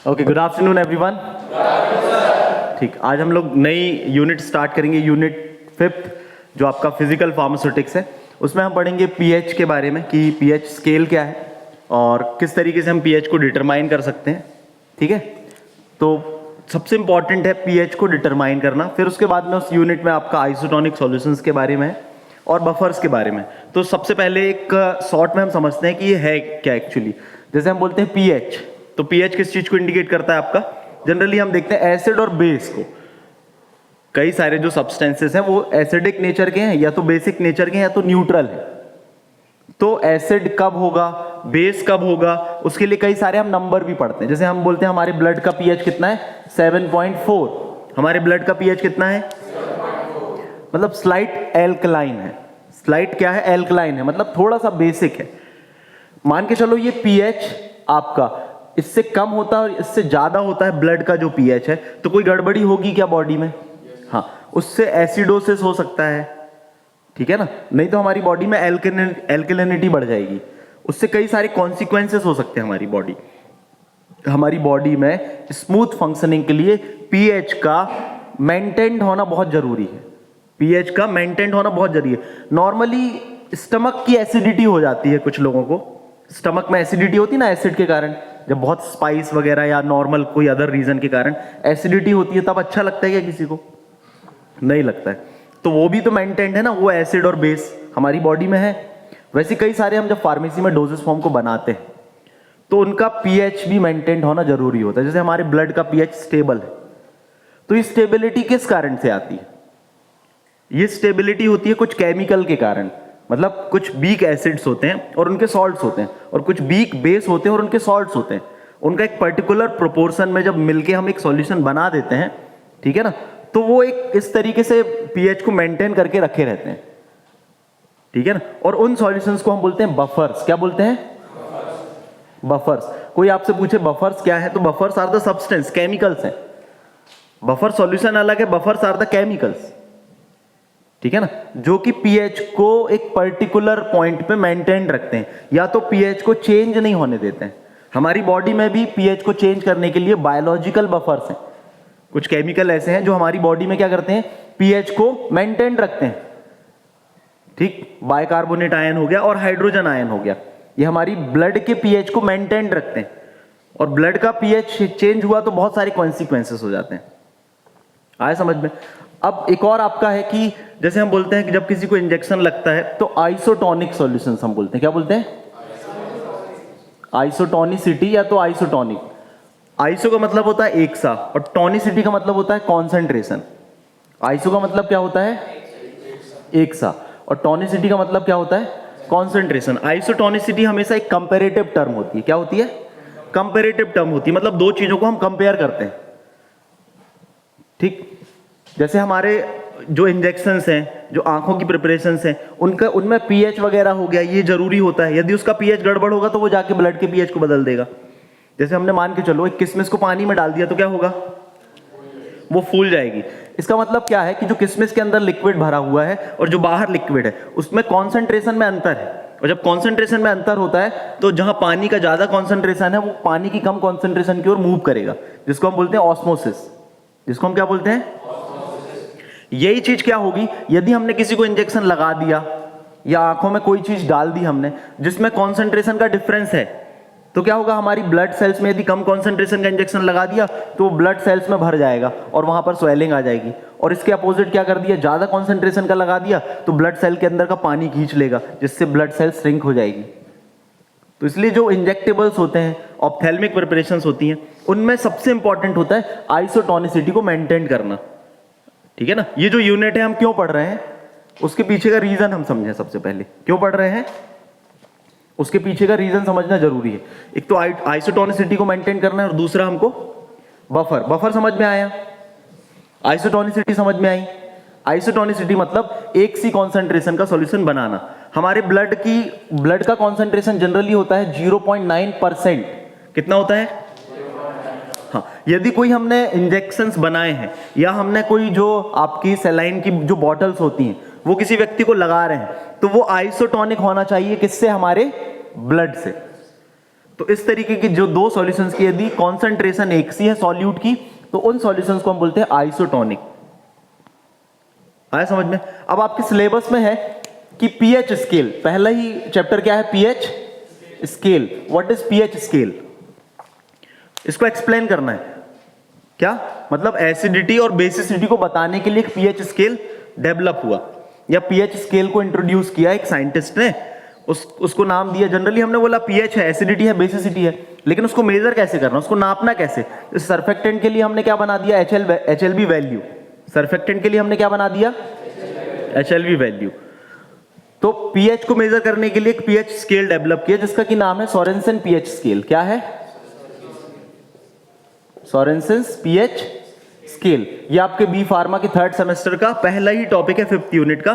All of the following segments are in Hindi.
Okay, good afternoon everyone. ठीक, आज हम लोग नई यूनिट स्टार्ट करेंगे, यूनिट 5th, जो आपका फिजिकल फार्मास्यूटिक्स है। उसमें हम पढ़ेंगे पीएच के बारे में कि पीएच स्केल क्या है और किस तरीके से हम पीएच को डिटरमाइन कर सकते हैं। ठीक है, तो सबसे इंपॉर्टेंट है पीएच को डिटरमाइन करना। फिर उसके बाद में उस यूनिट में आपका आइसोटोनिक सॉल्यूशंस के बारे में और बफर्स के बारे में। तो सबसे पहले एक शॉर्ट में हम समझते हैं कि ये है क्या एक्चुअली। जैसे हम बोलते हैं पीएच, तो पीएच किस चीज को इंडिकेट करता है आपका? जनरली हम देखते हैं एसिड और बेस को। कई सारे जो सब्सटेंसेस हैं वो एसिडिक नेचर के हैं, या तो बेसिक नेचर के हैं, या तो न्यूट्रल है। तो एसिड कब होगा, बेस कब होगा, उसके लिए कई सारे हम नंबर भी पढ़ते हैं। जैसे हम बोलते हैं हमारे ब्लड का पीएच कितना है, 7.4। हमारे ब्लड का पीएच कितना है, 7.4, मतलब स्लाइट एल्कलाइन है। स्लाइट क्या है, एल्कलाइन है, मतलब थोड़ा सा बेसिक है। मान के चलो ये पीएच आपका इससे कम होता है और इससे ज्यादा होता है ब्लड का जो पीएच है, तो कोई गड़बड़ी होगी क्या बॉडी में? हाँ, उससे एसिडोसिस हो सकता है, ठीक है ना। नहीं तो हमारी बॉडी में एल्कलिनिटी बढ़ जाएगी, उससे कई सारे कॉन्सिक्वेंसेस हो सकते हैं हमारी बॉडी में स्मूथ फंक्शनिंग के लिए पीएच का मेंटेन्ड होना बहुत जरूरी है। पीएच का मेंटेन्ड होना बहुत जरूरी है। नॉर्मली स्टमक की एसिडिटी हो जाती है कुछ लोगों को, स्टमक में एसिडिटी होती है ना, एसिड के कारण, जब बहुत स्पाइस वगैरह या नॉर्मल कोई अदर रीजन के कारण एसिडिटी होती है, तब अच्छा लगता है क्या किसी को? नहीं लगता है। तो वो भी तो मेंटेन्ड है ना, वो एसिड और बेस हमारी बॉडी में है। वैसे कई सारे हम जब फार्मेसी में डोजेस फॉर्म को बनाते हैं तो उनका पीएच भी मेंटेन्ड होना जरूरी होता है। जैसे हमारे ब्लड का पीएच स्टेबल है, तो ये स्टेबिलिटी किस कारण से आती है? ये स्टेबिलिटी होती है कुछ केमिकल के कारण। मतलब कुछ वीक एसिड्स होते हैं और उनके सॉल्ट्स होते हैं, और कुछ वीक बेस होते हैं और उनके सॉल्ट्स होते हैं। उनका एक पर्टिकुलर प्रोपोर्शन में जब मिलके हम एक सॉल्यूशन बना देते हैं, ठीक है ना, तो वो एक इस तरीके से पीएच को मेंटेन करके रखे रहते हैं, ठीक है ना। और उन सॉल्यूशंस को हम बोलते हैं बफर्स। क्या बोलते हैं? बफर्स। कोई आपसे पूछे बफर्स क्या है, तो buffers are the substance, chemicals हैं। बफर सॉल्यूशन अलग है, बफर्स आर द केमिकल्स, ठीक है ना, जो कि पीएच को एक पर्टिकुलर पॉइंट पे मेंटेन रखते हैं, या तो पीएच को चेंज नहीं होने देते हैं। हमारी बॉडी में भी पीएच को चेंज करने के लिए बायोलॉजिकल बफर्स हैं। कुछ केमिकल ऐसे हैं जो हमारी बॉडी में क्या करते हैं, पीएच को मेंटेन रखते हैं। ठीक, बाइकार्बोनेट आयन हो गया और हाइड्रोजन आयन हो गया, ये हमारी ब्लड के पीएच को मेंटेन रखते हैं। और ब्लड का पीएच चेंज हुआ तो बहुत सारे कॉन्सिक्वेंसेस हो जाते हैं। आए समझ में? अब एक और आपका है कि जैसे हम बोलते हैं कि जब किसी को इंजेक्शन लगता है तो आइसोटोनिक सॉल्यूशंस हम बोलते हैं। क्या बोलते हैं? आइसोटोनिसिटी या तो आइसोटोनिक। आइसो का मतलब होता है एक सा, और टोनिसिटी का मतलब होता है कॉन्सेंट्रेशन। आइसो का मतलब क्या होता है? एक सा, और टोनिसिटी का मतलब क्या होता है? कॉन्सेंट्रेशन। आइसोटोनिसिटी हमेशा एक कंपेरेटिव टर्म होती है। क्या होती है? कंपेरेटिव टर्म होती है, मतलब दो चीजों को हम कंपेयर करते हैं। ठीक, जैसे हमारे जो इंजेक्शंस हैं, जो आंखों की प्रिपरेशंस हैं, उनमें पीएच वगैरह हो गया, ये जरूरी होता है। यदि उसका पीएच गड़बड़ होगा तो वो जाके ब्लड के पीएच को बदल देगा। जैसे हमने मान के चलो एक किशमिश को पानी में डाल दिया तो क्या होगा? वो फूल जाएगी। इसका मतलब क्या है कि जो किशमिश के अंदर लिक्विड भरा हुआ है और जो बाहर लिक्विड है, उसमें कॉन्सेंट्रेशन में अंतर है। और जब कॉन्सेंट्रेशन में अंतर होता है तो जहां पानी का ज्यादा कॉन्सेंट्रेशन है, वो पानी की कम कॉन्सेंट्रेशन की ओर मूव करेगा, जिसको हम बोलते हैं ऑस्मोसिस। जिसको हम क्या बोलते हैं? यही चीज क्या होगी यदि हमने किसी को इंजेक्शन लगा दिया या आंखों में कोई चीज डाल दी हमने जिसमें कॉन्सेंट्रेशन का डिफरेंस है, तो क्या होगा? हमारी ब्लड सेल्स में यदि कम कॉन्सेंट्रेशन का इंजेक्शन लगा दिया तो ब्लड सेल्स में भर जाएगा और वहां पर स्वेलिंग आ जाएगी। और इसके अपोजिट क्या कर दिया, ज्यादा कॉन्सेंट्रेशन का लगा दिया तो ब्लड सेल के अंदर का पानी खींच लेगा, जिससे ब्लड सेल श्रिंक हो जाएगी। तो इसलिए जो इंजेक्टेबल्स होते हैं, ऑप्थेल्मिक प्रिपरेशंस होती हैं, उनमें सबसे इंपॉर्टेंट होता है आइसोटोनिसिटी को मेंटेन करना, ठीक है ना। ये जो यूनिट है हम क्यों पढ़ रहे हैं, उसके पीछे का रीजन हम समझें। सबसे पहले क्यों पढ़ रहे हैं, उसके पीछे का रीजन समझना जरूरी है। एक तो आइसोटोनिसिटी को मेंटेन करना है, और दूसरा हमको बफर समझ में आया, आइसोटोनिसिटी समझ में आई। आइसोटोनिसिटी मतलब एक सी कॉन्सेंट्रेशन का सॉल्यूशन बनाना। हमारे ब्लड का कॉन्सेंट्रेशन जनरली होता है 0.9%। कितना होता है? हाँ, यदि कोई हमने इंजेक्शंस बनाए हैं या हमने कोई जो आपकी सलाइन की जो बॉटल्स होती हैं वो किसी व्यक्ति को लगा रहे हैं, तो वो आइसोटोनिक होना चाहिए। किससे? हमारे ब्लड से। तो इस तरीके की जो दो सॉल्यूशंस की यदि कॉन्सेंट्रेशन एक सी है सॉल्यूट की, तो उन सॉल्यूशंस को हम बोलते हैं आइसोटोनिक। आया समझ में? अब आपके सिलेबस में है कि पीएच स्केल, पहला ही चैप्टर क्या है, pH scale. What is pH scale? इसको एक्सप्लेन करना है। क्या मतलब? एसिडिटी और बेसिसिटी को बताने के लिए एक पीएच स्केल डेवलप हुआ, या पीएच स्केल को इंट्रोड्यूस किया एक साइंटिस्ट ने, उसको नाम दिया। जनरली हमने बोला पीएच है, एसिडिटी है, बेसिसिटी है, लेकिन उसको मेजर कैसे करना, उसको नापना कैसे? इस सरफेक्टेंट के लिए हमने क्या बना दिया, एचएलबी वैल्यू। सरफेक्टेंट के लिए हमने क्या बना दिया, एचएलबी वैल्यू। तो पीएच को मेजर करने के लिए एक पीएच स्केल डेवलप किया जिसका की नाम है सोरेनसन पीएच स्केल। क्या है? Sorensen pH scale. ये आपके बी फार्मा के थर्ड सेमेस्टर का पहला ही टॉपिक है 5th यूनिट का,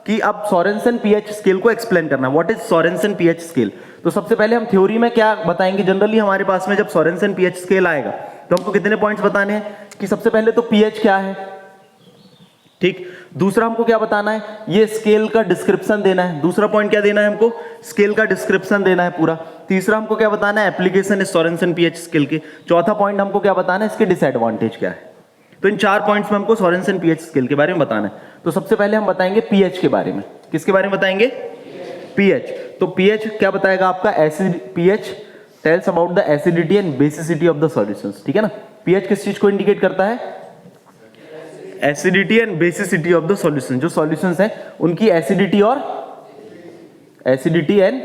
कि अब सोरेनसन पीएच स्केल को एक्सप्लेन करना। What is Sorensen pH scale? तो सबसे पहले हम थ्योरी में क्या बताएंगे, जनरली हमारे पास में जब सोरेनसन पीएच स्केल आएगा तो हमको कितने पॉइंट्स बताने हैं, कि सबसे पहले तो पीएच क्या है, ठीक। दूसरा हमको क्या बताना है, ये स्केल का डिस्क्रिप्शन देना है। दूसरा पॉइंट क्या देना है हमको, स्केल का डिस्क्रिप्शन देना है पूरा। तीसरा हमको क्या बताना है, एप्लीकेशन इस सोरेनसन पीएच स्केल के। चौथा पॉइंट हमको क्या बताना है, इसके डिसएडवांटेज क्या है। तो इन 4 पॉइंट्स में हमको सोरेनसन पीएच स्केल के बारे में बताना है। तो सबसे पहले हम बताएंगे पीएच के बारे में। किसके बारे में बताएंगे? पीएच। तो पीएच क्या बताएगा आपका, acid. PH tells about the acidity and basicity of the solutions, ठीक है ना। पीएच किस चीज को इंडिकेट करता है, acidity and basicity of the solution. जो सॉल्यूशंस हैं उनकी एसिडिटी और एंड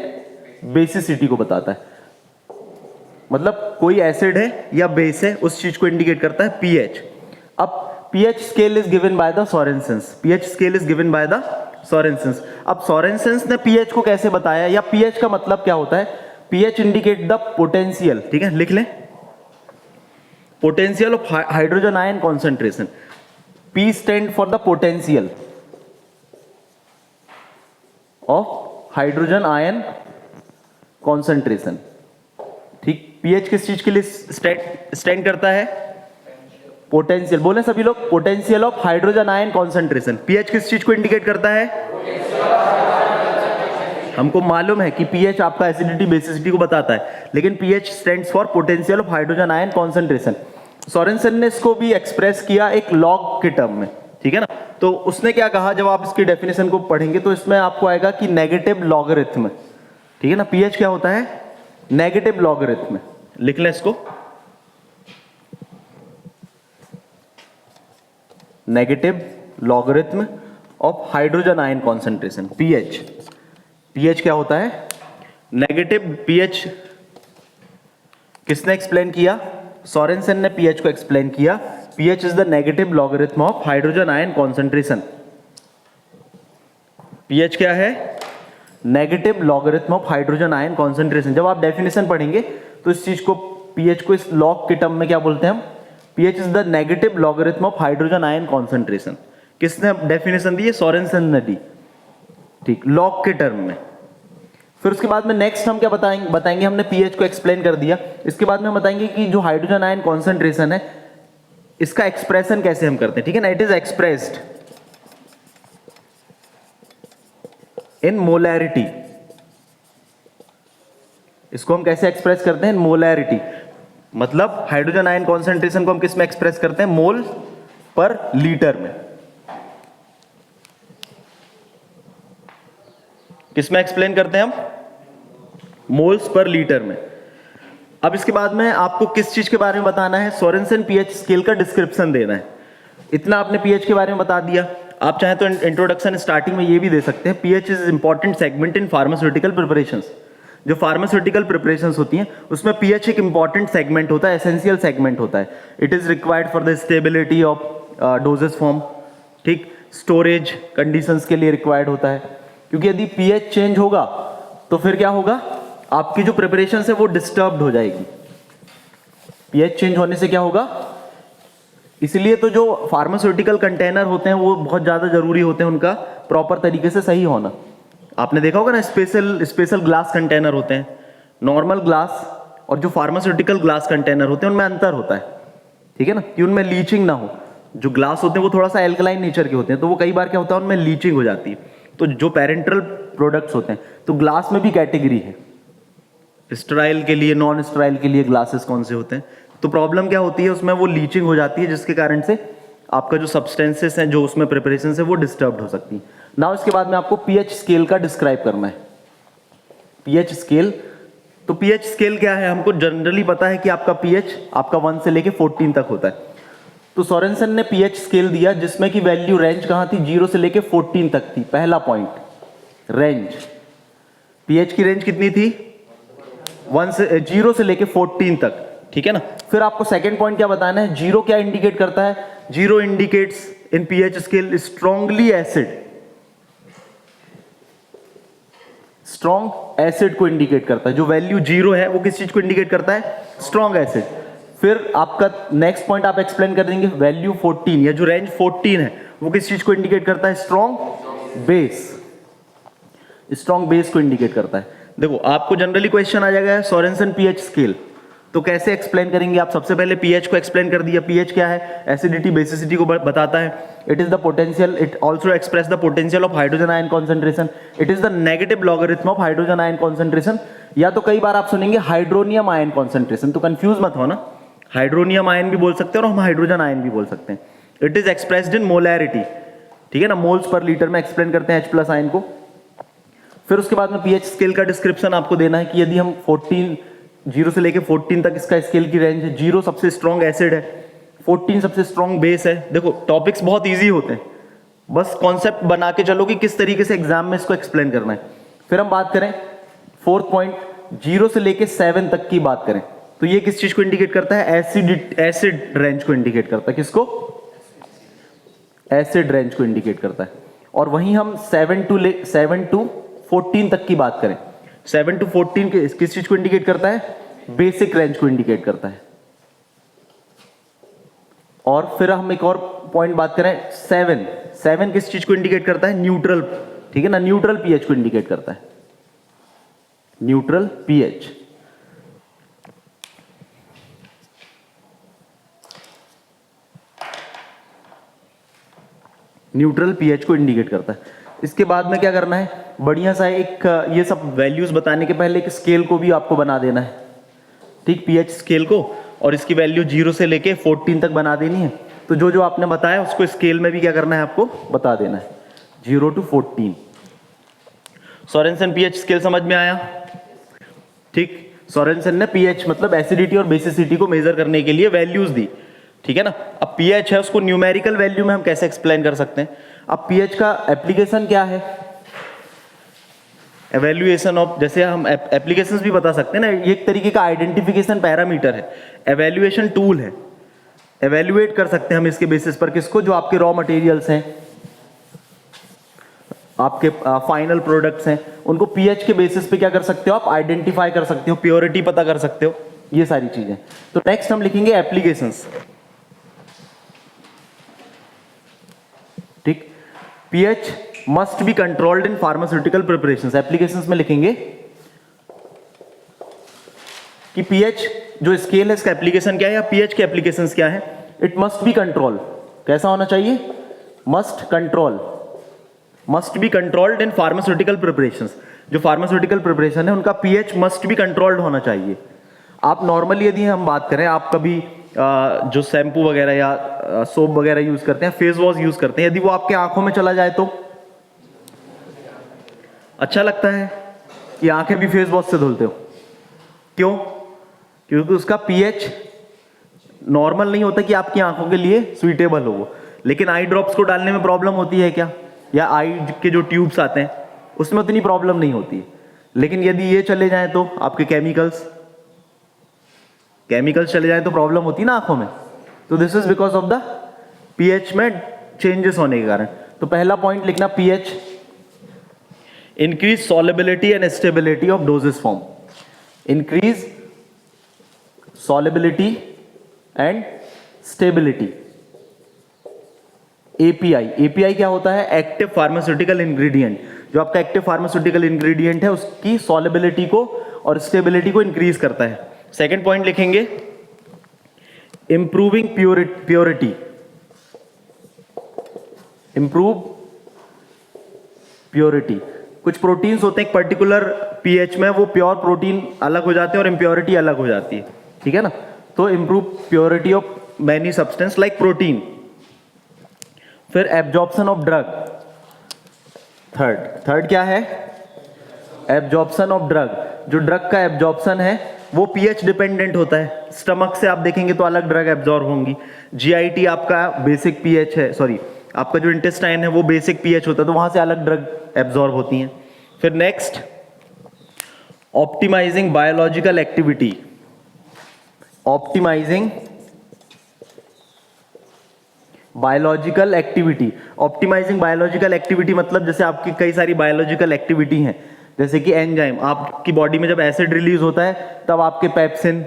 बेसिसिटी को बताता है। मतलब कोई एसिड है या बेस है, उस चीज को इंडिकेट करता है पीएच। अब pH scale is given by the सोरेनसन्स। PH scale is given by the सोरेनसन्स। अब सोरेनसन्स ने पीएच को कैसे बताया, या पीएच का मतलब क्या होता है? पीएच इंडिकेट द पोटेंशियल, ठीक है, लिख लें, potential of hydrogen ion concentration. P stand for the potential of hydrogen ion concentration, ठीक। pH किस चीज के लिए स्टैंड करता है, पोटेंशियल। बोले सभी लोग, potential of hydrogen ion concentration. pH किस चीज को इंडिकेट करता है, हमको मालूम है कि pH आपका एसिडिटी बेसिसिटी को बताता है, लेकिन pH stands for potential of hydrogen ion concentration. Sorensen ने इसको भी एक्सप्रेस किया एक लॉग के टर्म में, ठीक है ना। तो उसने क्या कहा, जब आप इसकी डेफिनेशन को पढ़ेंगे तो इसमें आपको आएगा कि नेगेटिव लॉगरिथम, ठीक है ना। पीएच क्या होता है, नेगेटिव लॉगरिथम। लिख लें इसको, negative logarithm of hydrogen ion concentration, pH. PH क्या होता है, नेगेटिव। पीएच किसने एक्सप्लेन किया, सोरेनसन ने पीएच को एक्सप्लेन किया। PH is the negative logarithm of hydrogen ion concentration. PH क्या है, negative logarithm of hydrogen ion concentration. जब आप डेफिनेशन पढ़ेंगे तो इस चीज को, पीएच को इस लॉग के टर्म में क्या बोलते हैं हम, pH is the negative logarithm of hydrogen ion concentration. किसने डेफिनेशन दी है, सोरेनसन ने दी, ठीक, लॉग के टर्म में। फिर उसके बाद में नेक्स्ट हम क्या बताएंगे, हमने पीएच को एक्सप्लेन कर दिया। इसके बाद में हम बताएंगे कि जो हाइड्रोजन आयन कॉन्सेंट्रेशन है, इसका एक्सप्रेशन कैसे हम करते हैं, ठीक है ना। It is expressed in molarity. इसको हम कैसे एक्सप्रेस करते हैं, मोलैरिटी। मतलब हाइड्रोजन आयन कॉन्सेंट्रेशन को हम किस में एक्सप्रेस करते हैं, मोल पर लीटर में। किस में एक्सप्लेन करते हैं हम, मोल्स पर लीटर में। अब इसके बाद में आपको किस चीज के बारे में बताना है, सोरेनसन पीएच स्केल का डिस्क्रिप्शन देना है। इतना आपने पीएच के बारे में बता दिया। आप चाहें तो इंट्रोडक्शन स्टार्टिंग में ये भी दे सकते हैं, pH is important segment in pharmaceutical preparations. जो फार्मास्यूटिकल प्रिपरेशंस होती हैं उसमें पीएच एक इंपॉर्टेंट सेगमेंट होता है, एसेंशियल सेगमेंट होता है। It is required for the stability of doses form, ठीक, स्टोरेज कंडीशंस के लिए रिक्वायर्ड होता है। क्योंकि यदि पीएच चेंज होगा तो फिर क्या होगा, आपकी जो प्रिपरेशन है वो डिस्टर्ब्ड हो जाएगी। पीएच चेंज होने से क्या होगा, इसलिए तो जो फार्मास्यूटिकल कंटेनर होते हैं वो बहुत ज्यादा जरूरी होते हैं, उनका प्रॉपर तरीके से सही होना। आपने देखा होगा ना, स्पेशल ग्लास कंटेनर होते हैं। नॉर्मल ग्लास और जो फार्मास्यूटिकल ग्लास कंटेनर होते हैं उनमें अंतर होता है, ठीक है ना, कि उनमें लीचिंग ना हो। जो ग्लास होते हैं वो थोड़ा सा एल्कलाइन नेचर के होते हैं, तो वो कई बार क्या होता है, उनमें लीचिंग हो जाती है। तो जो पेरेंटल प्रोडक्ट्स होते हैं, तो ग्लास में भी कैटेगरी है, स्टेराइल के लिए, नॉन स्टेराइल के लिए ग्लासेस कौन से होते हैं। तो प्रॉब्लम क्या होती है उसमें, वो लीचिंग हो जाती है जिसके कारण से आपका जो सब्सटेंसेस हैं, जो उसमें प्रिपरेशन है, वो डिस्टर्ब हो सकती है। नाउ इसके बाद में आपको पीएच स्केल का डिस्क्राइब करना है। पीएच स्केल, तो पीएच स्केल क्या है, हमको जनरली पता है कि आपका पीएच आपका 1 से लेके 14 तक होता है। तो सोरेनसन ने पीएच स्केल दिया जिसमें कि वैल्यू रेंज कहां थी, 0 से लेके 14 तक थी। पहला पॉइंट, रेंज, पीएच की रेंज कितनी थी, 0 से लेके 14 तक, ठीक है ना। फिर आपको सेकंड पॉइंट क्या बताना है, 0 क्या इंडिकेट करता है, 0 इंडिकेट्स इन pH scale strongly acid, strong acid को इंडिकेट करता है। जो वैल्यू 0 है वो किस चीज को इंडिकेट करता है, स्ट्रॉन्ग एसिड। फिर आपका नेक्स्ट पॉइंट आप एक्सप्लेन कर देंगे, वैल्यू 14 या जो रेंज 14 है वो किस चीज को इंडिकेट करता है, स्ट्रॉन्ग बेस, स्ट्रॉन्ग बेस को इंडिकेट करता है। देखो आपको जनरली क्वेश्चन आ जाएगा सोरेनसन पीएच स्केल, तो कैसे एक्सप्लेन करेंगे आप। सबसे पहले पीएच को एक्सप्लेन कर दिया। पीएच क्या है, एसिडिटी बेसिसिटी को बताता है। It is the potential, it also express the potential of hydrogen ion concentration. It is the negative logarithm of hydrogen ion concentration, या तो कई बार आप सुनेंगे हाइड्रोनियम आयन कॉन्सेंट्रेशन, तो कंफ्यूज मत हो ना, हाइड्रोनियम आयन भी बोल सकते हैं और हम हाइड्रोजन आयन भी बोल सकते हैं। It is expressed in molarity, ठीक है ना, मोल्स पर लीटर में एक्सप्लेन करते हैं H+ आयन को। फिर उसके बाद में पीएच स्केल का डिस्क्रिप्शन आपको देना है कि यदि हम 0 से लेके 14 तक इसका स्केल की रेंज है। 0 सबसे स्ट्रॉन्ग एसिड है, 14 सबसे स्ट्रॉन्ग बेस है। देखो टॉपिक्स बहुत इजी होते हैं, बस कॉन्सेप्ट बना के चलो कि किस तरीके से एग्जाम में इसको एक्सप्लेन करना है। फिर हम बात करें फोर्थ पॉइंट, 0 से लेके 7 तक की बात करें, तो ये किस चीज को इंडिकेट करता है, एसिड रेंज को इंडिकेट करता है। किसको, एसिड रेंज को इंडिकेट करता है। और वहीं हम 7 टू 14 तक की बात करें, 7 टू 14 किस चीज को इंडिकेट करता है, बेसिक रेंज को इंडिकेट करता है। और फिर हम एक और पॉइंट बात करें, 7 किस चीज को इंडिकेट करता है, न्यूट्रल, ठीक है ना, न्यूट्रल पीएच को इंडिकेट करता है, न्यूट्रल पीएच। न्यूट्रल पीएच को इंडिकेट करता है। इसके बाद में क्या करना है, बढ़िया सा एक ये सब वैल्यूज बताने के पहले एक स्केल को भी आपको बना देना है, ठीक, पीएच स्केल को, और इसकी वैल्यू 0 से लेके 14 तक बना देनी है। तो जो जो आपने बताया उसको स्केल में भी क्या करना है, आपको बता देना है, 0 टू 14। सोरेनसन पीएच स्केल समझ में आया, ठीक। सोरेनसन ने पीएच मतलब एसिडिटी और बेसिसिटी को मेजर करने के लिए वैल्यूज दी, ठीक है ना। अब पीएच है, उसको न्यूमेरिकल वैल्यू में हम कैसे एक्सप्लेन कर सकते हैं। अब पीएच का एप्लीकेशन क्या है, एवेल्युएशन ऑफ, जैसे हम एप्लीकेशंस भी बता सकते हैं ना, ये एक तरीके का आइडेंटिफिकेशन पैरामीटर है, एवेल्युएशन टूल है। एवेल्युएट कर सकते हैं हम इसके बेसिस पर किसको, जो आपके रॉ मटेरियल्स हैं, आपके फाइनल प्रोडक्ट्स हैं, उनको पीएच के बेसिस पे क्या कर सकते हो आप, आइडेंटिफाई कर सकते हो, प्योरिटी पता कर सकते हो, ये सारी चीजें। तो नेक्स्ट हम लिखेंगे एप्लीकेशंस, ठीक। PH must be controlled in pharmaceutical preparations, applications में लिखेंगे कि पीएच जो स्केल है इसका एप्लीकेशन क्या है, या पीएच के एप्लीकेशंस क्या है। इट मस्ट बी कंट्रोल, कैसा होना चाहिए, must be controlled in pharmaceutical preparations. जो फार्मास्यूटिकल प्रिपरेशन है उनका पीएच मस्ट बी कंट्रोल्ड होना चाहिए। आप नॉर्मली यदि हम बात करें, आप कभी जो शैम्पू वगैरह या सोप वगैरह यूज करते हैं, फेस वॉश यूज करते हैं, यदि वो आपके आंखों में चला जाए तो अच्छा लगता है कि आंखें भी फेस वॉश से धुलते हो, क्यों, क्योंकि उसका पीएच नॉर्मल नहीं होता कि आपकी आंखों के लिए सुइटेबल हो वो। लेकिन आई ड्रॉप्स को डालने में प्रॉब्लम होती है क्या, या आई के जो ट्यूब्स आते हैं उसमें उतनी प्रॉब्लम नहीं होती है। लेकिन यदि ये चले जाएं तो आपके केमिकल्स चले जाएं तो प्रॉब्लम होती है ना आंखों में। तो this is because of the pH में चेंजेस होने के कारण। तो पहला पॉइंट लिखना, pH increase solubility and stability of doses form, increase solubility and stability. API क्या होता है, एक्टिव फार्मास्यूटिकल इंग्रेडिएंट। जो आपका एक्टिव फार्मास्यूटिकल इंग्रेडिएंट है उसकी सॉलेबिलिटी को और स्टेबिलिटी को इंक्रीज करता है। सेकेंड पॉइंट लिखेंगे, इंप्रूविंग प्योरिटी, इंप्रूव प्योरिटी। कुछ प्रोटीन्स होते हैं एक पर्टिकुलर पीएच में, वो प्योर प्रोटीन अलग हो जाते हैं और इम्प्योरिटी अलग हो जाती है, ठीक है ना। तो improve purity of many substance like protein. फिर एब्जॉर्प्शन ऑफ ड्रग, थर्ड क्या है, एब्जॉर्प्शन ऑफ ड्रग। जो ड्रग का एब्जॉर्प्शन है वो पीएच डिपेंडेंट होता है। स्टमक से आप देखेंगे तो अलग ड्रग एब्जॉर्ब होंगी। जीआईटी आपका बेसिक पीएच है, सॉरी आपका जो इंटेस्टाइन है वो बेसिक पीएच होता है, तो वहां से अलग ड्रग एब्जॉर्ब होती हैं। फिर next, optimising biological activity, optimising biological activity. Optimising biological activity मतलब जैसे आपकी कई सारी बायोलॉजिकल एक्टिविटी हैं, जैसे कि एंजाइम, आपकी बॉडी में जब एसिड रिलीज होता है तब आपके पेप्सिन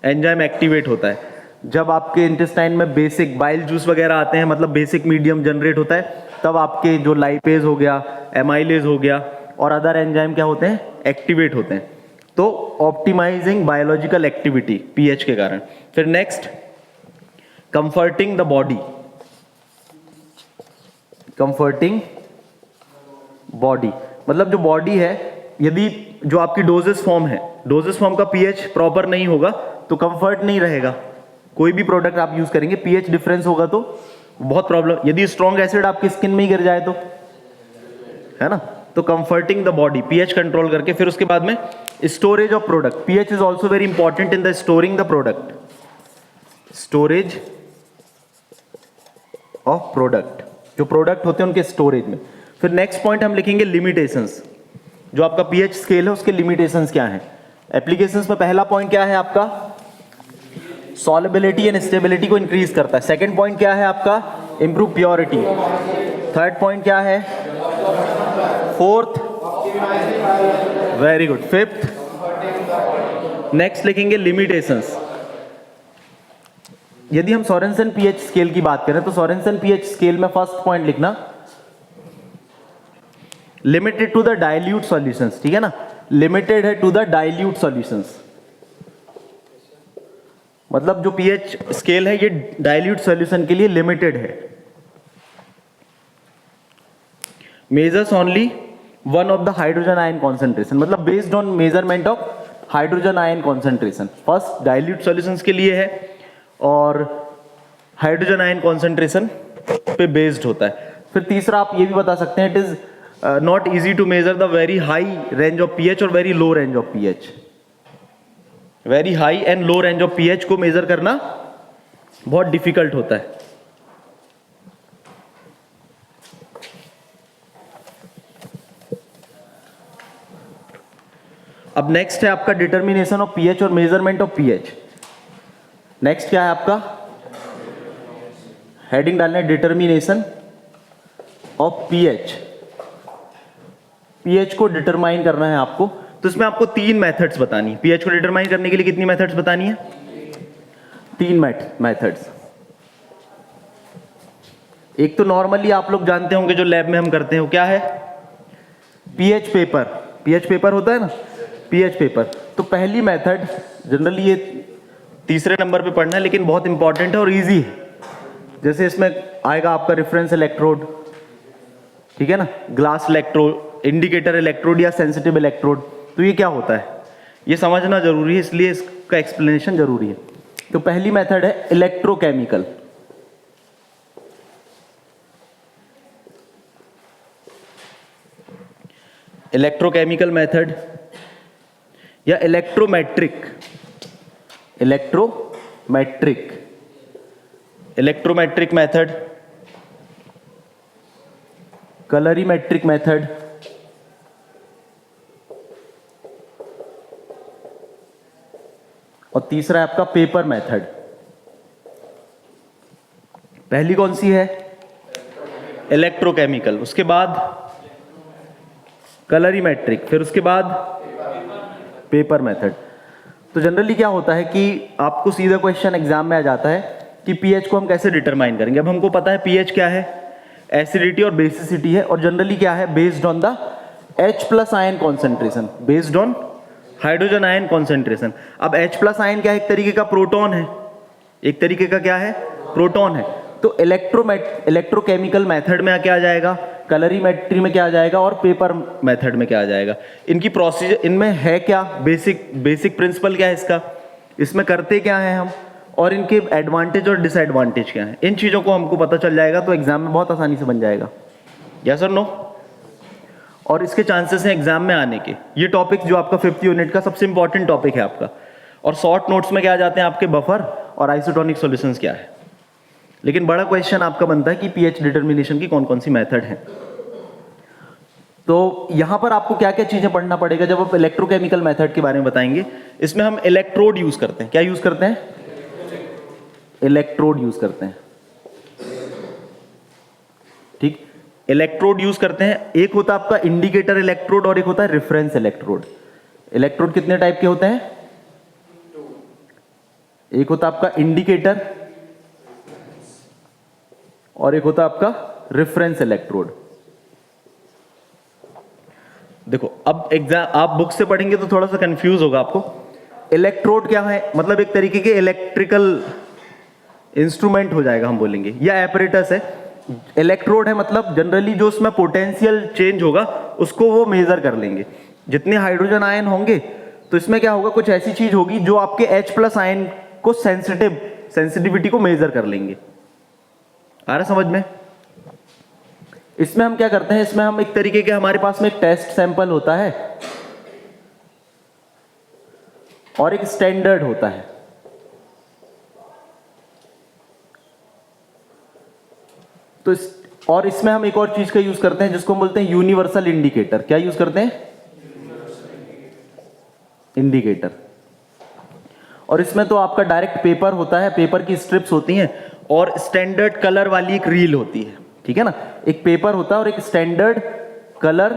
एंजाइम एक्टिवेट होता है। जब आपके इंटेस्टाइन में बेसिक बाइल जूस वगैरह आते हैं, मतलब बेसिक मीडियम जनरेट होता है, तब आपके जो लाइपेज हो गया, एमाइलेज हो गया और अदर एंजाइम क्या होते हैं, एक्टिवेट होते हैं। तो ऑप्टिमाइजिंग बायोलॉजिकल एक्टिविटी पीएच के कारण। फिर next, comforting the body, comforting body मतलब जो बॉडी है, यदि जो आपकी डोजेस फॉर्म है, डोजेस फॉर्म का पीएच प्रॉपर नहीं होगा तो कंफर्ट नहीं रहेगा। कोई भी प्रोडक्ट आप यूज करेंगे, पीएच डिफरेंस होगा तो बहुत प्रॉब्लम। यदि स्ट्रॉन्ग एसिड आपकी स्किन में ही गिर जाए तो, है ना। तो comforting the body, pH control करके। फिर उसके बाद में storage of product, pH is also very important in the storing the product, storage of product, जो प्रोडक्ट होते हैं उनके स्टोरेज में। फिर नेक्स्ट पॉइंट हम लिखेंगे लिमिटेशंस, जो आपका पीएच स्केल है उसके लिमिटेशंस क्या हैं। एप्लीकेशंस में पहला पॉइंट क्या है आपका, सॉल्युबिलिटी एंड स्टेबिलिटी को इंक्रीज करता है। सेकंड पॉइंट क्या है आपका, इंप्रूव प्योरिटी। थर्ड पॉइंट क्या है, fourth, very good, fifth. Next लिखेंगे लिमिटेशंस। यदि हम सोरेनसन पीएच स्केल की बात करें तो सोरेनसन पीएच स्केल में फर्स्ट पॉइंट लिखना limited to the dilute solutions, ठीक है ना, लिमिटेड है टू द डाइल्यूट सॉल्यूशंस। मतलब जो पीएच स्केल है ये डाइल्यूट सॉल्यूशन के लिए लिमिटेड है। Measures only one of the hydrogen ion concentration, मतलब based on measurement of hydrogen ion concentration. First dilute solutions के लिए है और हाइड्रोजन आयन कॉन्सेंट्रेशन पे बेस्ड होता है। फिर तीसरा आप ये भी बता सकते हैं, it is not easy to measure the very high range of pH और very low range of pH. Very high and low range of pH को मेजर करना बहुत डिफिकल्ट होता है। अब नेक्स्ट है आपका डिटर्मिनेशन ऑफ पीएच और मेजरमेंट ऑफ पीएच। नेक्स्ट क्या है आपका, हेडिंग डालना है डिटर्मिनेशन ऑफ पीएच। पीएच को डिटरमाइन करना है आपको, तो इसमें आपको तीन मेथड्स बतानी है। पीएच को डिटरमाइन करने के लिए कितनी मेथड्स बतानी है, तीन मेथड्स। एक तो नॉर्मली आप लोग जानते होंगे जो लैब में हम करते हैं, वो क्या है, पीएच पेपर। पीएच पेपर होता है ना, पीएच पेपर। तो पहली मेथड जनरली ये तीसरे नंबर पे पढ़ना है, लेकिन बहुत इंपॉर्टेंट है और इजी है। जैसे इसमें आएगा आपका रेफरेंस इलेक्ट्रोड, ठीक है ना, ग्लास इलेक्ट्रोड, इंडिकेटर इलेक्ट्रोड या सेंसिटिव इलेक्ट्रोड। तो ये क्या होता है ये समझना जरूरी है, इसलिए इसका एक्सप्लेनेशन जरूरी है। तो पहली मेथड है इलेक्ट्रोकेमिकल। इलेक्ट्रोकेमिकल मेथड या इलेक्ट्रोमेट्रिक, इलेक्ट्रोमेट्रिक मेथड, कलरीमेट्रिक मेथड, और तीसरा है आपका पेपर मेथड। पहली कौन सी है, इलेक्ट्रोकेमिकल, उसके बाद कलरीमेट्रिक, फिर उसके बाद पेपर मेथड। तो जनरली क्या होता है कि आपको सीधा क्वेश्चन एग्जाम में आ जाता है कि पीएच को हम कैसे डिटरमाइन करेंगे। अब हमको पता है पीएच क्या है, एसिडिटी और बेसिसिटी है, और जनरली क्या है, based on the H+ ion concentration, based on hydrogen ion concentration. अब H+ आयन क्या है, एक तरीके का प्रोटॉन है, एक तरीके का क्या है, प्रोटॉन है। तो इलेक्ट्रोकेमिकल मेथड में क्या आ जाएगा, कलरीमेट्री में क्या आ जाएगा और पेपर मेथड में क्या आ जाएगा। इनकी प्रोसीजर, इनमें है क्या, बेसिक प्रिंसिपल क्या है इसका, इसमें करते क्या है हम, और इनके एडवांटेज और डिसएडवांटेज क्या है, इन चीज़ों को हमको पता चल जाएगा तो एग्जाम में बहुत आसानी से बन जाएगा। यस और नो? और इसके चांसेस हैं एग्जाम में आने के। ये टॉपिक जो आपका 5th यूनिट का सबसे इंपॉर्टेंट टॉपिक है आपका। और शॉर्ट नोट्स में क्या आ जाते हैं आपके, बफर और आइसोटोनिक सॉल्यूशंस क्या है। लेकिन बड़ा क्वेश्चन आपका बनता है कि पीएच डिटर्मिनेशन की कौन कौन सी मेथड है। तो यहां पर आपको क्या क्या चीजें पढ़ना पड़ेगा जब आप इलेक्ट्रोकेमिकल मेथड के बारे में बताएंगे। इसमें हम इलेक्ट्रोड यूज करते हैं। क्या यूज करते हैं? इलेक्ट्रोड यूज करते हैं। ठीक, इलेक्ट्रोड यूज करते हैं। एक होता है आपका इंडिकेटर इलेक्ट्रोड और एक होता है रेफरेंस इलेक्ट्रोड। इलेक्ट्रोड कितने टाइप के होते हैं? एक होता है आपका इंडिकेटर और एक होता है आपका रेफरेंस इलेक्ट्रोड। देखो अब एग्जाम आप बुक से पढ़ेंगे तो थोड़ा सा कंफ्यूज होगा आपको। इलेक्ट्रोड क्या है, मतलब एक तरीके के इलेक्ट्रिकल इंस्ट्रूमेंट हो जाएगा हम बोलेंगे, या एपरेटस है। इलेक्ट्रोड है मतलब जनरली जो उसमें पोटेंशियल चेंज होगा उसको वो मेजर कर लेंगे। जितने हाइड्रोजन आयन होंगे तो इसमें क्या होगा, कुछ ऐसी चीज होगी जो आपके H+ आयन को सेंसिटिविटी को मेजर कर लेंगे। आ रहा समझ में? इसमें हम क्या करते हैं, इसमें हम एक तरीके के, हमारे पास में एक टेस्ट सैंपल होता है और एक स्टैंडर्ड होता है। तो और इसमें हम एक और चीज का यूज करते हैं जिसको हम बोलते हैं यूनिवर्सल इंडिकेटर। क्या यूज करते हैं? इंडिकेटर। और इसमें तो आपका डायरेक्ट पेपर होता है, पेपर की स्ट्रिप्स होती हैं और स्टैंडर्ड कलर वाली एक रील होती है। ठीक है ना, एक पेपर होता है और एक स्टैंडर्ड कलर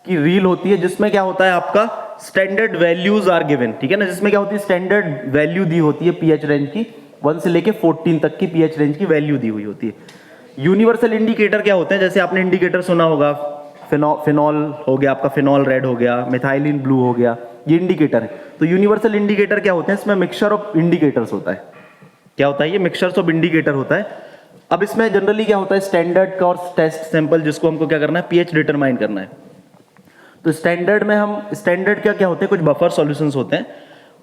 की रील होती है जिसमें क्या होता है आपका स्टैंडर्ड वैल्यूज आर गिवन। ठीक है ना, जिसमें क्या होती है स्टैंडर्ड वैल्यू दी होती है पीएच रेंज की, 1 से लेके 14 तक की पीएच रेंज की वैल्यू दी हुई होती है। यूनिवर्सल इंडिकेटर क्या होते हैं, जैसे आपने इंडिकेटर सुना होगा, फिनॉल हो गया आपका, फिनॉल रेड हो गया, मिथाइलिन ब्लू हो गया, ये इंडिकेटर है। तो यूनिवर्सल इंडिकेटर क्या होते हैं, इसमें मिक्सचर ऑफ इंडिकेटर्स होता है। क्या होता है ये? मिक्सचर्स ऑफ इंडिकेटर होता है। अब इसमें जनरली क्या होता है, स्टैंडर्ड का और टेस्ट सैंपल, जिसको हमको क्या करना है, पीएच डिटरमाइन करना है। तो स्टैंडर्ड में हम, स्टैंडर्ड क्या होते हैं, कुछ बफर सॉल्यूशंस होते हैं,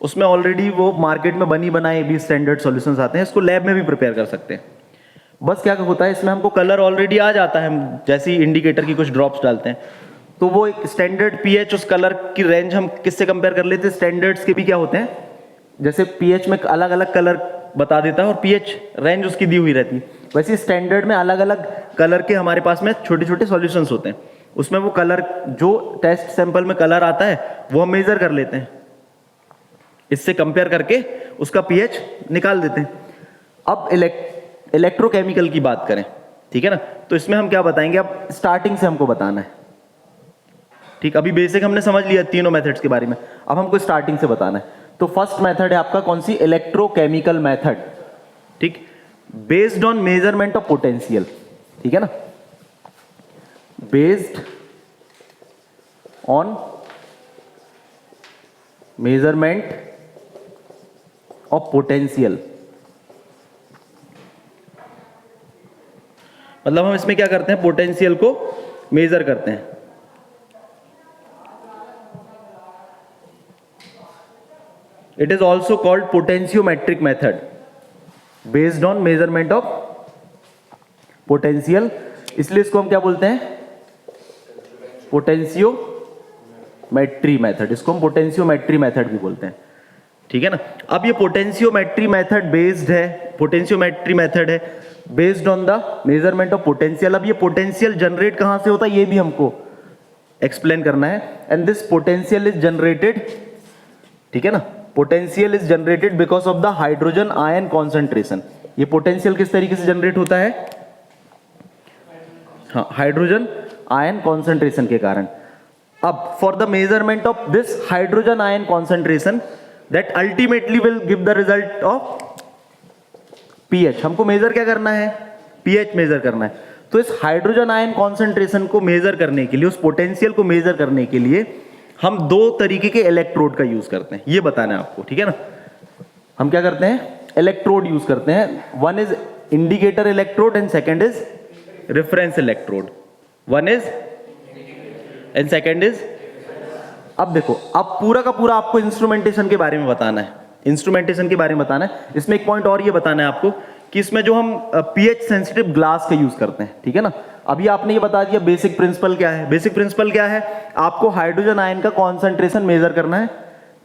उसमें ऑलरेडी वो मार्केट में बनी बनाए भी स्टैंडर्ड सॉल्यूशंस आते हैं, इसको लैब में भी प्रिपेयर कर सकते हैं। बस क्या होता है, इसमें हमको कलर ऑलरेडी आ जाता है, हम जैसे ही इंडिकेटर की कुछ ड्रॉप्स डालते हैं तो वो एक स्टैंडर्ड पीएच, उस कलर की रेंज हम किससे कंपेयर कर लेते हैं, स्टैंडर्ड्स के भी क्या होते हैं, जैसे पीएच में अलग अलग कलर बता देता है और पीएच रेंज उसकी दी हुई रहती है, वैसे स्टैंडर्ड में अलग अलग कलर के हमारे पास में छोटे छोटे सॉल्यूशंस होते हैं। उसमें वो कलर जो टेस्ट सैंपल में कलर आता है वो हम मेजर कर लेते हैं, इससे कंपेयर करके उसका पीएच निकाल देते हैं। अब इलेक्ट्रोकेमिकल की बात करें, ठीक है ना, तो इसमें हम क्या बताएंगे, अब स्टार्टिंग से हमको बताना है। ठीक, अभी बेसिक हमने समझ लिया तीनों मेथड्स के बारे में, अब हमको स्टार्टिंग से बताना है। तो फर्स्ट मेथड है आपका कौन सी, इलेक्ट्रोकेमिकल मेथड। ठीक, based on measurement of potential. ठीक है ना, based on measurement of potential. मतलब हम इसमें क्या करते हैं, पोटेंशियल को मेजर करते हैं। It is also called potentiometric method, based on measurement of potential. इसलिए इसको हम क्या बोलते हैं, पोटेंशियोमेट्री मेथड। इसको हम पोटेंशियोमेट्री मेथड भी बोलते हैं। ठीक है ना, अब ये पोटेंशियोमेट्री मेथड बेस्ड है, पोटेंशियोमेट्री मेथड है based on the measurement of potential. अब ये पोटेंशियल जनरेट कहां से होता है ये भी हमको एक्सप्लेन करना है। And this potential is generated, ठीक है ना, potential is generated because of the hydrogen ion concentration. ये पोटेंशियल किस तरीके से जनरेट होता है, हाँ, हाइड्रोजन आयन कॉन्सेंट्रेशन के कारण। अब for the measurement of this hydrogen ion concentration that ultimately will give the result of pH. हमको मेजर क्या करना है, पीएच मेजर करना है। तो इस हाइड्रोजन आयन कॉन्सेंट्रेशन को मेजर करने के लिए, उस पोटेंशियल को मेजर करने के लिए हम दो तरीके के इलेक्ट्रोड का यूज करते हैं, ये बताना है आपको। ठीक है ना, हम क्या करते हैं, इलेक्ट्रोड यूज करते हैं। One is indicator electrode and second is reference electrode, one is and second is. अब देखो, अब पूरा का पूरा आपको इंस्ट्रूमेंटेशन के बारे में बताना है, इंस्ट्रूमेंटेशन के बारे में बताना है। इसमें एक पॉइंट और ये बताना है आपको कि इसमें जो हम पीएच सेंसिटिव ग्लास का यूज करते हैं, ठीक है ना। अभी आपने ये बता दिया बेसिक प्रिंसिपल क्या है। बेसिक प्रिंसिपल क्या है, आपको हाइड्रोजन आयन का कॉन्सेंट्रेशन मेजर करना है,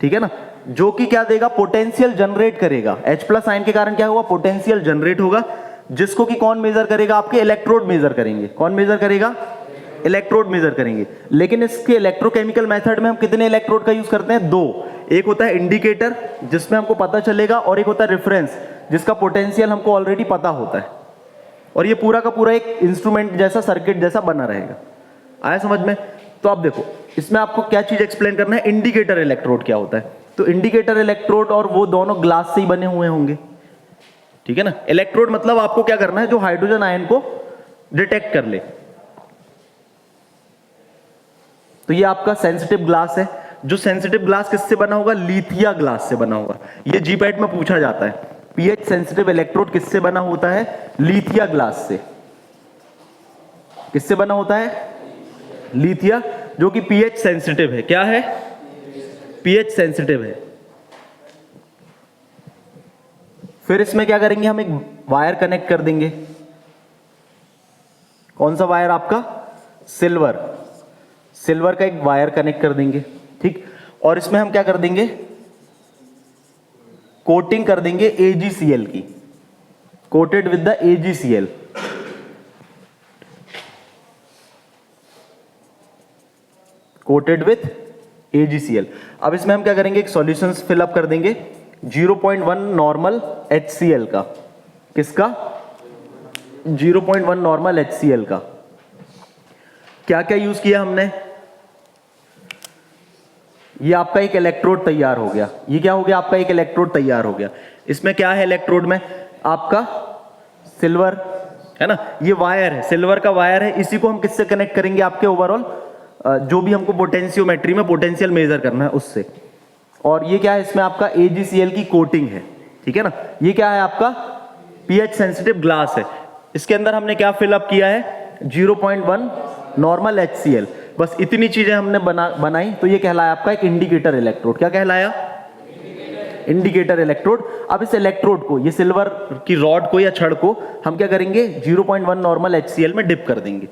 ठीक है ना, जो कि क्या देगा, पोटेंशियल जनरेट करेगा। H+ आयन के कारण क्या होगा, पोटेंशियल जनरेट होगा, जिसको कि कौन मेजर करेगा, आपके इलेक्ट्रोड मेजर करेंगे। कौन मेजर करेगा, इलेक्ट्रोड मेजर करेंगे। लेकिन इसके इलेक्ट्रोकेमिकल मेथड में हम कितने इलेक्ट्रोड का यूज करते हैं, दो। एक होता है इंडिकेटर जिसमें हमको पता चलेगा, और एक होता है रेफरेंस जिसका पोटेंशियल हमको ऑलरेडी पता होता है। और ये पूरा का पूरा एक इंस्ट्रूमेंट जैसा, सर्किट जैसा बना रहेगा। आया समझ में। तो अब देखो, इसमें आपको क्या चीज एक्सप्लेन करना है, इंडिकेटर इलेक्ट्रोड क्या होता है। तो इंडिकेटर इलेक्ट्रोड और वो दोनों ग्लास से ही बने हुए होंगे, ठीक है ना। इलेक्ट्रोड मतलब आपको क्या करना है, जो हाइड्रोजन आयन को डिटेक्ट कर ले। तो ये आपका सेंसिटिव ग्लास है। जो सेंसिटिव ग्लास किससे बना होगा, लिथिया ग्लास से बना होगा। ये जीपैट में पूछा जाता है, पीएच सेंसिटिव इलेक्ट्रोड किससे बना होता है, लिथिया ग्लास से। किससे बना होता है, लिथिया, जो कि पीएच सेंसिटिव है। क्या है, पीएच सेंसिटिव है। फिर इसमें क्या करेंगे, हम एक वायर कनेक्ट कर देंगे। कौन सा वायर, आपका सिल्वर, सिल्वर का एक वायर कनेक्ट कर देंगे, ठीक। और इसमें हम क्या कर देंगे, कोटिंग कर देंगे AgCl की, coated with the AgCl। Coated with AgCl। अब इसमें हम क्या करेंगे, एक सॉल्यूशन फिलअप कर देंगे 0.1 नॉर्मल HCl का। किसका, 0.1 नॉर्मल HCl का। क्या क्या यूज किया हमने, ये आपका एक इलेक्ट्रोड तैयार हो गया। ये क्या हो गया, आपका एक इलेक्ट्रोड तैयार हो गया। इसमें क्या है, इलेक्ट्रोड में आपका सिल्वर है ना, ये वायर है, सिल्वर का वायर है। इसी को हम किससे कनेक्ट करेंगे, आपके ओवरऑल जो भी हमको पोटेंशियोमेट्री में पोटेंशियल मेजर करना है उससे। और ये क्या है, इसमें आपका AgCl की कोटिंग है, ठीक है ना। ये क्या है, आपका पीएच सेंसिटिव ग्लास है। इसके अंदर हमने क्या फिलअप किया है, 0.1 नॉर्मल HCl। बस इतनी चीजें हमने बनाई, तो ये कहलाया आपका एक इंडिकेटर इलेक्ट्रोड। क्या कहलाया, इंडिकेटर इलेक्ट्रोड। अब इस इलेक्ट्रोड को, ये सिल्वर की रॉड को या छड़ को हम क्या करेंगे, 0.1 नॉर्मल HCl में डिप कर देंगे।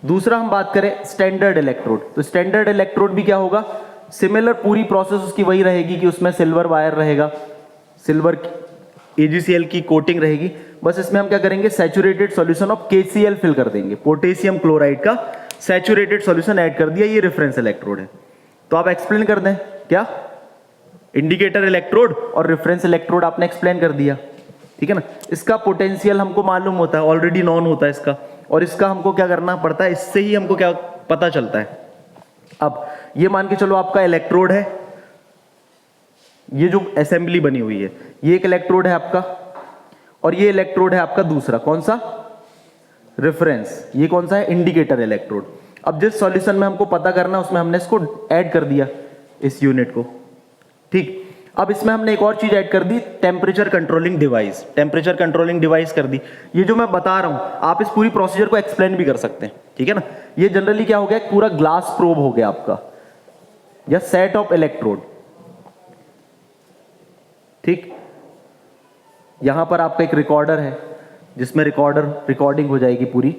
दूसरा हम बात करें स्टैंडर्ड इलेक्ट्रोड, तो स्टैंडर्ड इलेक्ट्रोड भी क्या होगा, सिमिलर पूरी प्रोसेस उसकी वही रहेगी कि उसमें सिल्वर वायर रहेगा, सिल्वर AgCl की कोटिंग रहेगी। बस इसमें हम क्या करेंगे, saturated solution of KCl fill कर देंगे, पोटेशियम क्लोराइड का सैचुरेटेड सॉल्यूशन ऐड कर दिया। ये रेफरेंस इलेक्ट्रोड है। तो आप एक्सप्लेन कर दें, क्या इंडिकेटर इलेक्ट्रोड और रेफरेंस इलेक्ट्रोड आपने एक्सप्लेन कर दिया, ठीक है ना। इसका पोटेंशियल हमको मालूम होता है, ऑलरेडी नॉन होता है इसका, और इसका हमको क्या करना पड़ता है, इससे ही हमको क्या पता चलता है। अब ये मान के चलो आपका इलेक्ट्रोड है, ये जो असेंबली बनी हुई है, ये एक इलेक्ट्रोड है आपका, और ये इलेक्ट्रोड है आपका दूसरा, कौन सा, रेफरेंस। ये कौन सा है, इंडिकेटर इलेक्ट्रोड। अब जिस सॉल्यूशन में हमको पता करना है उसमें हमने इसको ऐड कर दिया, इस यूनिट को, ठीक। अब इसमें हमने एक और चीज ऐड कर दी, temperature controlling device. Temperature controlling device कर दी। ये जो मैं बता रहा हूं, आप इस पूरी प्रोसीजर को एक्सप्लेन भी कर सकते हैं, ठीक है ना। ये जनरली क्या हो गया, पूरा ग्लास प्रोब हो गया आपका, या सेट ऑफ इलेक्ट्रोड, ठीक। यहां पर आपका एक रिकॉर्डर है, जिसमें रिकॉर्डिंग हो जाएगी पूरी।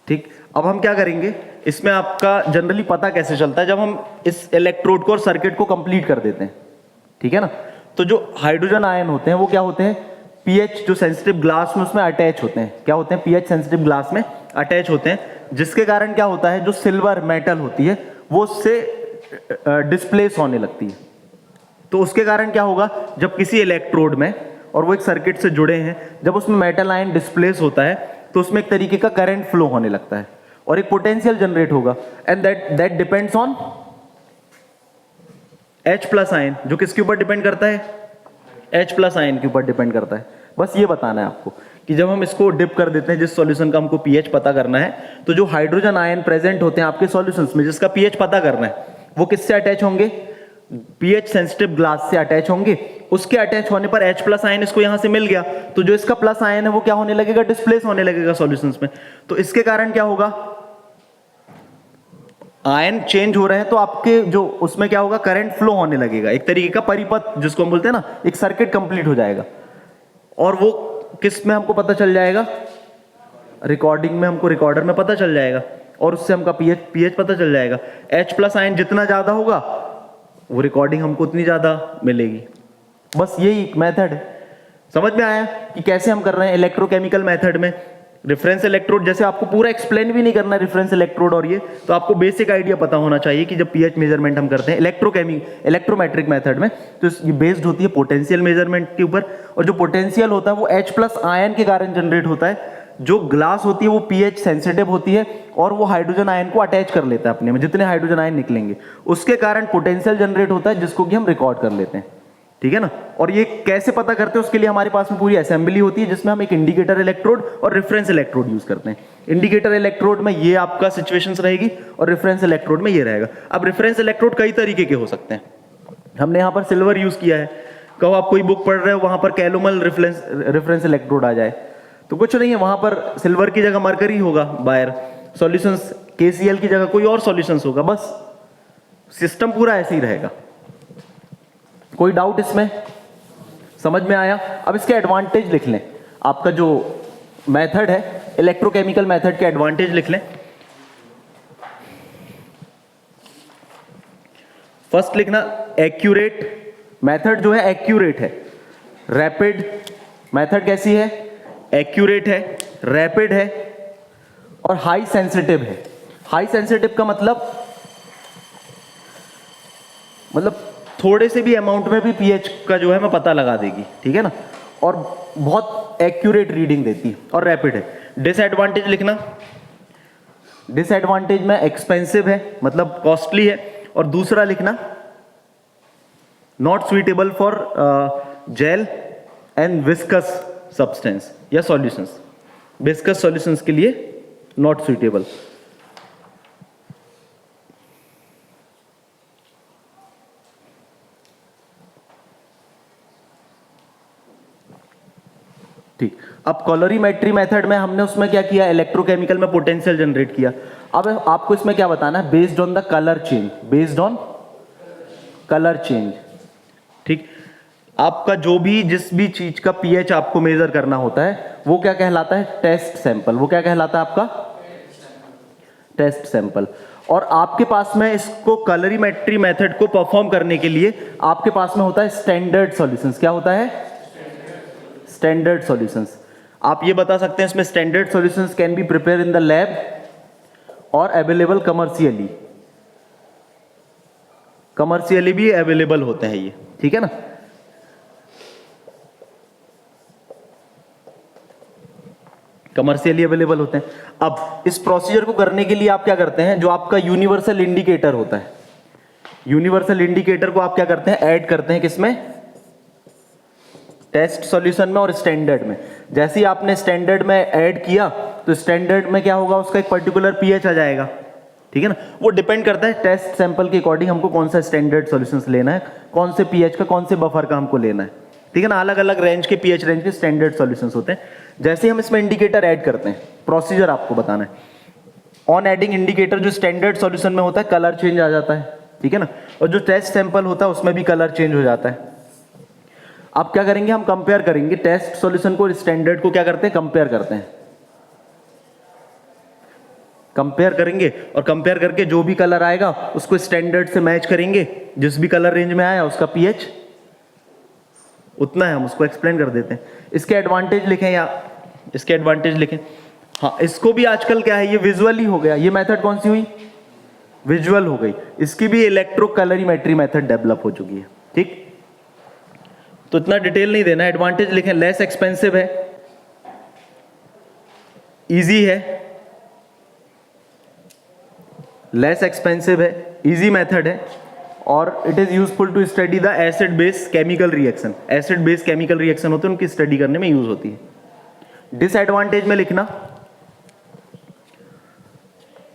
ठीक। अब हम क्या करेंगे, इसमें आपका जनरली पता कैसे चलता है, जब हम इस इलेक्ट्रोड को और सर्किट को कंप्लीट कर देते हैं, ठीक है ना। तो जो हाइड्रोजन आयन होते हैं वो क्या होते हैं, पीएच जो सेंसिटिव ग्लास में उसमें अटैच होते हैं। क्या होते हैं, पीएच सेंसिटिव ग्लास में अटैच होते हैं, जिसके कारण क्या होता है, जो सिल्वर मेटल होती है वो उससे डिस्प्लेस होने लगती है। तो उसके कारण क्या होगा, जब किसी इलेक्ट्रोड में, और वो एक सर्किट से जुड़े हैं, जब उसमें मेटल आयन डिस्प्लेस होता है तो उसमें एक तरीके का करंट फ्लो होने लगता है और एक पोटेंशियल जनरेट होगा, and that depends on H+ ion, जो किसके ऊपर डिपेंड करता है, H+ आयन के ऊपर डिपेंड करता है। बस ये बताना है आपको कि जब हम इसको डिप कर देते हैं, जिस सॉल्यूशन का हमको पीएच पता करना है, तो जो हाइड्रोजन आयन प्रेजेंट होते हैं आपके सॉल्यूशंस में, जिसका पीएच पता करना है, वो किससे अटैच होंगे? पीएच सेंसिटिव ग्लास से अटैच होंगे। उसके अटैच होने पर H प्लस आयन इसको यहां से मिल गया, तो जो इसका प्लस आयन है वो क्या होने लगेगा? डिस्प्लेस होने लगेगा सॉल्यूशंस में। तो इसके कारण क्या होगा? आयन चेंज हो रहे हैं तो आपके जो उसमें क्या होगा? करंट फ्लो होने लगेगा, एक तरीके का परिपथ जिसको हम बोलते हैं ना, एक सर्किट कंप्लीट हो जाएगा। और वो किस में हमको पता चल जाएगा? रिकॉर्डिंग में, हमको रिकॉर्डर में पता चल जाएगा, और उससे हमका पीएच पता चल जाएगा। H प्लस आयन जितना ज्यादा होगा वो रिकॉर्डिंग हमको उतनी ज्यादा मिलेगी। बस यही मेथड है। समझ में आया कि कैसे हम कर रहे हैं इलेक्ट्रोकेमिकल मेथड में? रेफरेंस इलेक्ट्रोड, जैसे आपको पूरा एक्सप्लेन भी नहीं करना रेफरेंस इलेक्ट्रोड और ये, तो आपको बेसिक आइडिया पता होना चाहिए कि जब पीएच मेजरमेंट हम करते हैं इलेक्ट्रोमेट्रिक मेथड में, तो ये बेस्ड होती है पोटेंशियल मेजरमेंट के ऊपर। और जो पोटेंशियल होता है वो H प्लस आयन के कारण जनरेट होता है। जो ग्लास होती है वो पीएच सेंसिटिव होती है और वो हाइड्रोजन आयन को अटैच कर लेता है अपने में, जितने हाइड्रोजन आयन निकलेंगे उसके कारण पोटेंशियल जनरेट होता है, जिसको कि हम रिकॉर्ड कर लेते हैं। ठीक है ना? और ये कैसे पता करते हैं? उसके लिए हमारे पास में पूरी असेंबली होती है, जिसमें हम एक इंडिकेटर इलेक्ट्रोड और रेफरेंस इलेक्ट्रोड यूज करते हैं। इंडिकेटर इलेक्ट्रोड में ये आपका सिचुएशंस रहेगी और रेफरेंस इलेक्ट्रोड में ये रहेगा। अब रेफरेंस इलेक्ट्रोड कई तरीके के हो सकते हैं। हमने यहाँ पर सिल्वर यूज किया है। कहो आप कोई बुक पढ़ रहे हो, वहां पर कैलोमल रेफरेंस इलेक्ट्रोड आ जाए तो कुछ नहीं है, वहां पर सिल्वर की जगह मरकरी होगा बायर, सॉल्यूशंस KCl की जगह कोई और सॉल्यूशंस होगा। बस सिस्टम पूरा ऐसे ही रहेगा। कोई डाउट इसमें? समझ में आया? अब इसके एडवांटेज लिख लें। आपका जो मेथड है इलेक्ट्रोकेमिकल मेथड के एडवांटेज लिख लें। फर्स्ट लिखना एक्यूरेट। मेथड जो है एक्यूरेट है। रैपिड मेथड कैसी है? एक्यूरेट है, रैपिड है और हाई सेंसिटिव है। हाई सेंसिटिव का मतलब थोड़े से भी अमाउंट में भी पीएच का जो है मैं पता लगा देगी। ठीक है ना? और बहुत एक्यूरेट रीडिंग देती है और रैपिड है। डिसएडवांटेज लिखना। डिसएडवांटेज में एक्सपेंसिव है, मतलब कॉस्टली है। और दूसरा लिखना not suitable for gel and viscous substance या सॉल्यूशंस। विस्कस सॉल्यूशंस के लिए नॉट सुइटेबल। ठीक। अब कॉलोरीमेट्री मेथड में हमने उसमें क्या किया? इलेक्ट्रोकेमिकल में पोटेंशियल जनरेट किया। अब आपको इसमें क्या बताना है? Based on the colour change. Based on colour change. ठीक। आपका जो भी जिस भी चीज का पीएच आपको मेजर करना होता है वो क्या कहलाता है? Test sample. वो क्या कहलाता है आपका? Test sample. और आपके पास में इसको कलरीमेट्री मेथड को परफॉर्म करने के लिए आपके पास में होता है स्टैंडर्ड सॉल्यूशंस। क्या होता है? Standard solutions. आप ये बता सकते हैं इसमें standard solutions can be prepare in the lab और अवेलेबल कमर्शियली। कमर्शियली भी अवेलेबल होते हैं ये। ठीक है ना? कमर्शियली अवेलेबल होते हैं। अब इस प्रोसीजर को करने के लिए आप क्या करते हैं? जो आपका यूनिवर्सल इंडिकेटर होता है, यूनिवर्सल इंडिकेटर को आप क्या करते हैं? ऐड करते हैं किसमें? टेस्ट सॉल्यूशन में और स्टैंडर्ड में। जैसे ही आपने स्टैंडर्ड में ऐड किया तो स्टैंडर्ड में क्या होगा? उसका एक पर्टिकुलर पीएच आ जाएगा। ठीक है ना? वो डिपेंड करता है टेस्ट सैंपल के अकॉर्डिंग हमको कौन सा स्टैंडर्ड सॉल्यूशंस लेना है, कौन से पीएच का, कौन से बफर का हमको लेना है। ठीक है ना? अलग अलग रेंज के पीएच रेंज के स्टैंडर्ड सॉल्यूशंस होते हैं। जैसे हम इसमें इंडिकेटर ऐड करते हैं, प्रोसीजर आपको बताना है। ऑन एडिंग इंडिकेटर जो स्टैंडर्ड सॉल्यूशन में होता है कलर चेंज आ जाता है। ठीक है ना? और जो टेस्ट सैंपल होता है उसमें भी कलर चेंज हो जाता है। अब क्या करेंगे? हम कंपेयर करेंगे टेस्ट सॉल्यूशन को, स्टैंडर्ड को क्या करते हैं? कंपेयर करते हैं। कंपेयर करेंगे और कंपेयर करके जो भी कलर आएगा उसको स्टैंडर्ड से मैच करेंगे। जिस भी कलर रेंज में आया उसका पीएच उतना है, हम उसको एक्सप्लेन कर देते हैं। इसके एडवांटेज लिखें या इसके एडवांटेज लिखें। हाँ, इसको भी आजकल क्या है, ये विजुअली हो गया। ये मेथड कौन सी हुई? विजुअल हो गई। इसकी भी इलेक्ट्रो कलरीमेट्री मेथड डेवलप हो चुकी है। ठीक, तो इतना डिटेल नहीं देना। एडवांटेज लिखें, लेस एक्सपेंसिव है, इजी है, लेस एक्सपेंसिव है, इजी मेथड है, और it is useful to study the acid base chemical reaction. Acid base chemical reaction होते हैं, उनकी स्टडी करने में यूज होती है। डिसएडवांटेज में लिखना,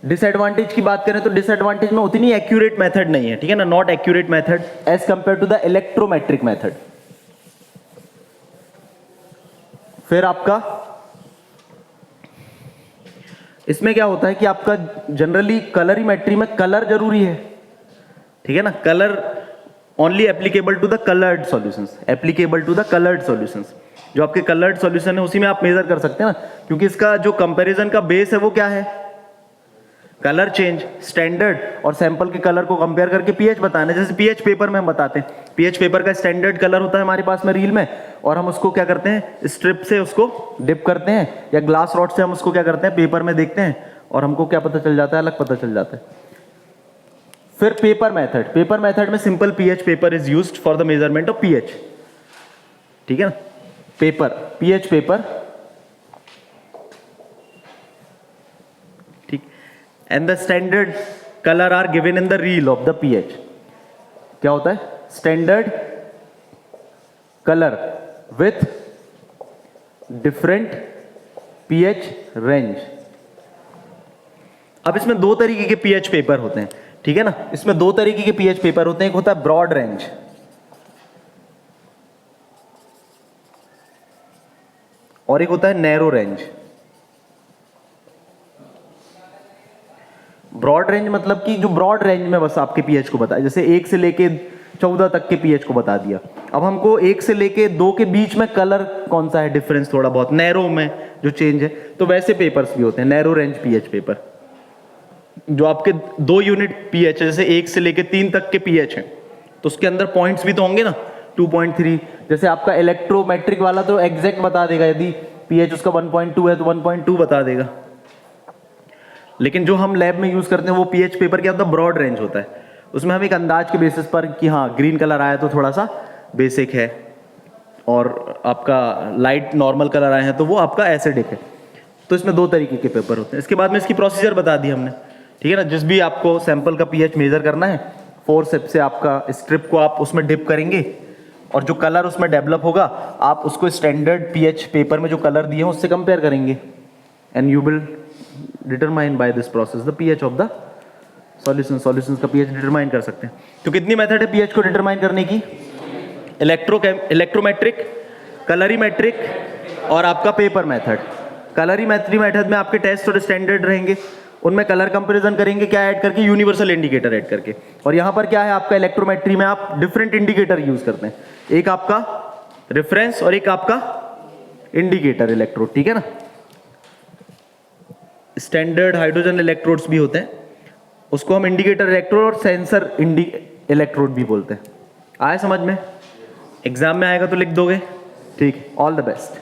डिसएडवांटेज की बात करें तो डिसएडवांटेज में उतनी एक्यूरेट मेथड नहीं है, ठीक है ना, not accurate method as compare to the electrometric method. फिर आपका इसमें क्या होता है कि आपका जनरली कलरीमेट्री में कलर जरूरी है, ठीक है ना, colour only applicable to the coloured solutions, applicable to the coloured solutions. जो आपके कलर्ड सॉल्यूशन है उसी में आप मेजर कर सकते हैं ना, क्योंकि इसका जो कंपैरिजन का बेस है वो क्या है, कलर चेंज, स्टैंडर्ड और सैंपल के कलर को कंपेयर करके पीएच बताना। जैसे पीएच पेपर में हम बताते हैं, पीएच पेपर का स्टैंडर्ड कलर होता है हमारे पास में रील में, और हम उसको क्या करते हैं, स्ट्रिप से उसको डिप करते हैं या ग्लास रॉड से हम उसको क्या करते हैं, पेपर में देखते हैं और हमको क्या पता चल जाता है, अलग पता चल जाता है। फिर पेपर मेथड, पेपर मेथड में simple pH paper is used for the measurement of pH, ठीक है ना, पेपर, पीएच पेपर, ठीक, and the standard colour are given in the reel of the pH. क्या होता है, standard colour with different pH range. अब इसमें दो तरीके के पीएच पेपर होते हैं, ठीक है ना, इसमें दो तरीके के पीएच पेपर होते हैं, एक होता है ब्रॉड रेंज और एक होता है नैरो रेंज। ब्रॉड रेंज मतलब कि जो ब्रॉड रेंज में बस आपके पीएच को बताया, जैसे 1 से लेके 14 तक के पीएच को बता दिया। अब हमको 1 से लेके 2 के बीच में कलर कौन सा है डिफरेंस, थोड़ा बहुत नैरो में जो चेंज है, तो वैसे पेपर्स भी होते हैं, नैरो रेंज पीएच पेपर। जो आपके 2 यूनिट पीएच, जैसे 1 से लेके 3 तक के पीएच हैं, तो उसके अंदर पॉइंट्स भी तो होंगे ना, 2.3। जैसे आपका इलेक्ट्रोमेट्रिक वाला तो एग्जैक्ट बता देगा, यदि पीएच उसका 1.2 है तो 1.2 बता देगा। लेकिन जो हम लैब में यूज करते हैं वो पीएच पेपर क्या होता है, ब्रॉड रेंज होता है। उसमें हम एक अंदाज के बेसिस पर कि हाँ ग्रीन कलर आया तो थोड़ा सा बेसिक है, और आपका लाइट नॉर्मल कलर आए हैं तो वो आपका एसिडिक है। तो इसमें 2 तरीके के पेपर होते हैं। इसके बाद में इसकी प्रोसीजर बता दी हमने, ठीक है ना। जिस भी आपको सैंपल का पीएच मेजर करना है, फोर्सेप्स से आपका स्ट्रिप को आप उसमें डिप करेंगे और जो कलर उसमें डेवलप होगा आप उसको स्टैंडर्ड पीएच पेपर में जो कलर दिए हैं उससे कंपेयर करेंगे, and you will determine by this process the pH of the solution. Solutions का पीएच डिटरमाइन कर सकते हैं। तो कितनी मेथड है पीएच को डिटरमाइन करने की, इलेक्ट्रोमेट्रिक, कलरीमेट्रिक और आपका पेपर मेथड। कलरीमेट्री मेथड में आपके टेस्ट और स्टैंडर्ड रहेंगे, उनमें कलर कंपैरिजन करेंगे, क्या ऐड करके, यूनिवर्सल इंडिकेटर ऐड करके। और यहां पर क्या है आपका इलेक्ट्रोमेट्री में आप डिफरेंट इंडिकेटर यूज करते हैं, एक आपका रेफरेंस और एक आपका इंडिकेटर इलेक्ट्रोड, ठीक है ना। स्टैंडर्ड हाइड्रोजन इलेक्ट्रोड्स भी होते हैं, उसको हम इंडिकेटर इलेक्ट्रोड और सेंसर इलेक्ट्रोड भी बोलते हैं। आए समझ में, एग्जाम में आएगा तो लिख दोगे, ठीक। All the best.